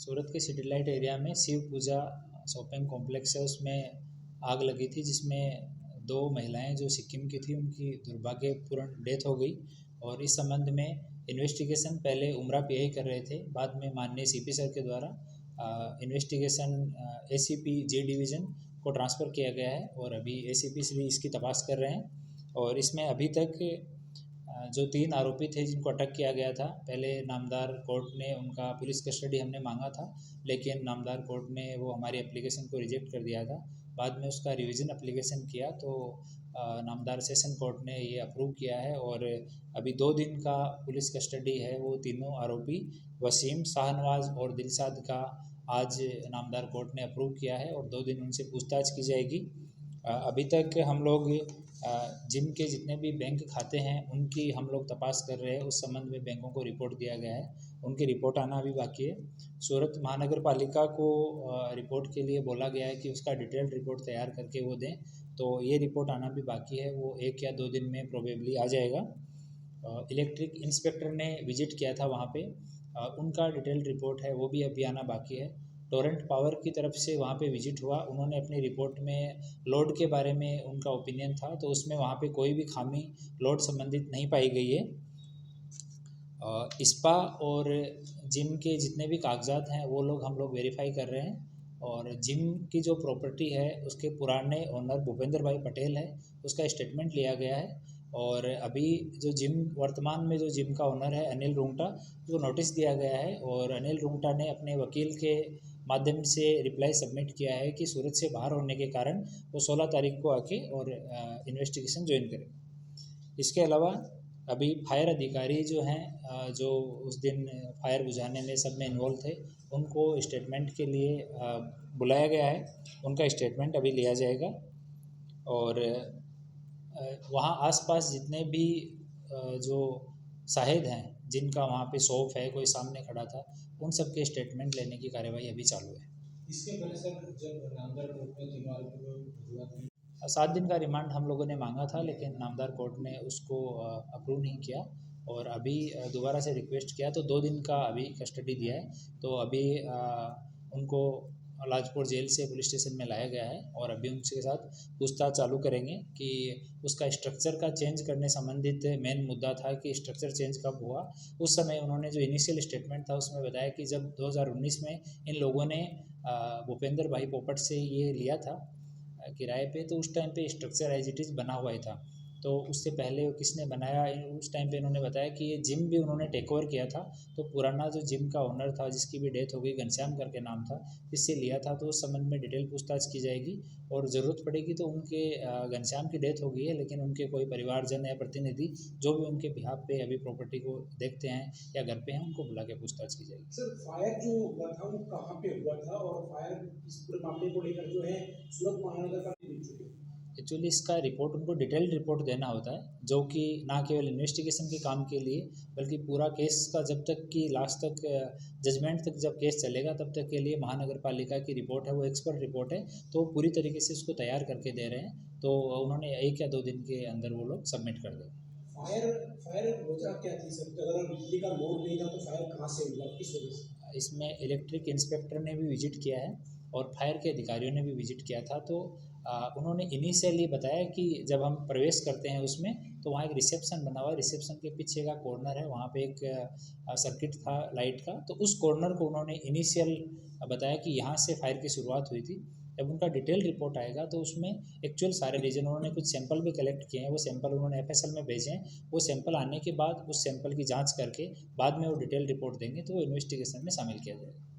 सूरत के city light area में शिव पूजा shopping complex है, उसमें आग लगी थी जिसमें 2 महिलाएं जो सिक्किम की थी उनकी दुर्भाग्यपूर्ण डेथ हो गई। और इस संबंध में इन्वेस्टिगेशन पहले उमरा पीआई कर रहे थे, बाद में माननीय सीपी सर के द्वारा इन्वेस्टिगेशन एसीपी जे डिवीज़न को ट्रांसफ़र किया गया है और अभी एसीपी श्री इसकी तपास कर रहे हैं। और इसमें अभी तक जो 3 आरोपी थे जिनको अटक किया गया था, पहले नामदार कोर्ट ने उनका पुलिस कस्टडी हमने मांगा था, लेकिन नामदार कोर्ट ने वो हमारी एप्लीकेशन को रिजेक्ट कर दिया था। बाद में उसका रिवीजन एप्लीकेशन किया तो नामदार सेशन कोर्ट ने ये अप्रूव किया है और अभी 2 दिन का पुलिस कस्टडी है वो तीनों आरोपी वसीम, शाहनवाज और दिलशाद का आज नामदार कोर्ट ने अप्रूव किया है और 2 दिन उनसे पूछताछ की जाएगी। अभी तक हम लोग जिनके जितने भी बैंक खाते हैं उनकी हम लोग तपास कर रहे हैं, उस संबंध में बैंकों को रिपोर्ट दिया गया है, उनकी रिपोर्ट आना अभी बाकी है। सूरत महानगर पालिका को रिपोर्ट के लिए बोला गया है कि उसका डिटेल्ड रिपोर्ट तैयार करके वो दें, तो ये रिपोर्ट आना भी बाकी है, वो 1 या 2 दिन में प्रोबेबली आ जाएगा। इलेक्ट्रिक इंस्पेक्टर ने विजिट किया था वहाँ पे, उनका डिटेल्ड रिपोर्ट है वो भी अभी आना बाकी है। टोरेंट पावर की तरफ से वहाँ पे विजिट हुआ, उन्होंने अपनी रिपोर्ट में लोड के बारे में उनका ओपिनियन था, तो उसमें वहाँ पे कोई भी खामी लोड संबंधित नहीं पाई गई है। इस्पा और जिम के जितने भी कागजात हैं वो लोग हम लोग वेरीफाई कर रहे हैं और जिम की जो प्रॉपर्टी है उसके पुराने ओनर भूपेंद्र भाई पटेल है, उसका स्टेटमेंट लिया गया है। और अभी जो जिम वर्तमान में जो जिम का ओनर है अनिल रुंगटा, को नोटिस दिया गया है और अनिल रुंगटा ने अपने वकील के माध्यम से रिप्लाई सबमिट किया है कि सूरत से बाहर होने के कारण वो 16 तारीख को आके और इन्वेस्टिगेशन ज्वाइन करें। इसके अलावा अभी फायर अधिकारी जो हैं जो उस दिन फायर बुझाने में सब में इन्वॉल्व थे, उनको स्टेटमेंट के लिए बुलाया गया है, उनका स्टेटमेंट अभी लिया जाएगा। और वहाँ आसपास जितने भी जो शाहिद हैं जिनका वहाँ पे शॉप है, कोई सामने खड़ा था, उन सब के स्टेटमेंट लेने की कार्यवाही अभी चालू है। इसके पहले सर जब नामदार कोर्ट में तीनों आरोपियों को 7 दिन का रिमांड हम लोगों ने मांगा था, लेकिन नामदार कोर्ट ने उसको अप्रूव नहीं किया और अभी दोबारा से रिक्वेस्ट किया तो 2 दिन का अभी कस्टडी दिया है। तो अभी उनको लाजपुर जेल से पुलिस स्टेशन में लाया गया है और अभी उनके साथ पूछताछ चालू करेंगे कि उसका स्ट्रक्चर का चेंज करने संबंधित मेन मुद्दा था कि स्ट्रक्चर चेंज कब हुआ। उस समय उन्होंने जो इनिशियल स्टेटमेंट था उसमें बताया कि जब 2019 में इन लोगों ने भूपेंद्र भाई पोपट से ये लिया था किराए पे, तो उस टाइम पे स्ट्रक्चर एज इट इज़ बना हुआ ही था। तो उससे पहले किसने बनाया, उस टाइम पे इन्होंने बताया कि ये जिम भी उन्होंने टेक ओवर किया था, तो पुराना जो जिम का ओनर था जिसकी भी डेथ हो गई, घनश्याम करके नाम था, जिससे लिया था, तो उस संबंध में डिटेल पूछताछ की जाएगी और ज़रूरत पड़ेगी तो उनके घनश्याम की डेथ हो गई है, लेकिन उनके कोई परिवारजन या प्रतिनिधि जो भी उनके बिहाफ पे अभी प्रॉपर्टी को देखते हैं या घर पे हैं, उनको बुला के पूछताछ की जाएगी। सर फायर जो हुआ था वो कहाँ पे हुआ था और फायर इस पूरे मामले को लेकर जो है सूरत महानगर का एक्चुअली इसका रिपोर्ट उनको डिटेल्ड रिपोर्ट देना होता है, जो कि ना केवल इन्वेस्टिगेशन के काम के लिए बल्कि पूरा केस का जब तक कि लास्ट तक जजमेंट तक जब केस चलेगा तब तक के लिए महानगर पालिका की रिपोर्ट है, वो एक्सपर्ट रिपोर्ट है, तो पूरी तरीके से उसको तैयार करके दे रहे हैं। तो उन्होंने 1 या 2 दिन के अंदर वो लोग सबमिट कर दें। फायर वजह क्या थी सर? अगर बिजली का लोड नहीं था तो फायर कहाँ से हुआ, किस वजह से? इसमें इलेक्ट्रिक इंस्पेक्टर ने भी विजिट किया है और फायर के अधिकारियों ने भी विजिट किया था। तो उन्होंने इनिशियली बताया कि जब हम प्रवेश करते हैं उसमें तो वहाँ एक रिसेप्शन बना हुआ है, रिसेप्शन के पीछे का कॉर्नर है, वहाँ पे एक सर्किट था लाइट का, तो उस कॉर्नर को उन्होंने इनिशियल बताया कि यहाँ से फायर की शुरुआत हुई थी। जब उनका डिटेल रिपोर्ट आएगा तो उसमें एक्चुअल सारे रीजन, उन्होंने कुछ सैंपल भी कलेक्ट किए हैं, वो सैंपल उन्होंने FSL में भेजे हैं, वो सैंपल आने के बाद उस सैंपल की जाँच करके बाद में वो डिटेल रिपोर्ट देंगे तो वो इन्वेस्टिगेशन में शामिल किया जाएगा।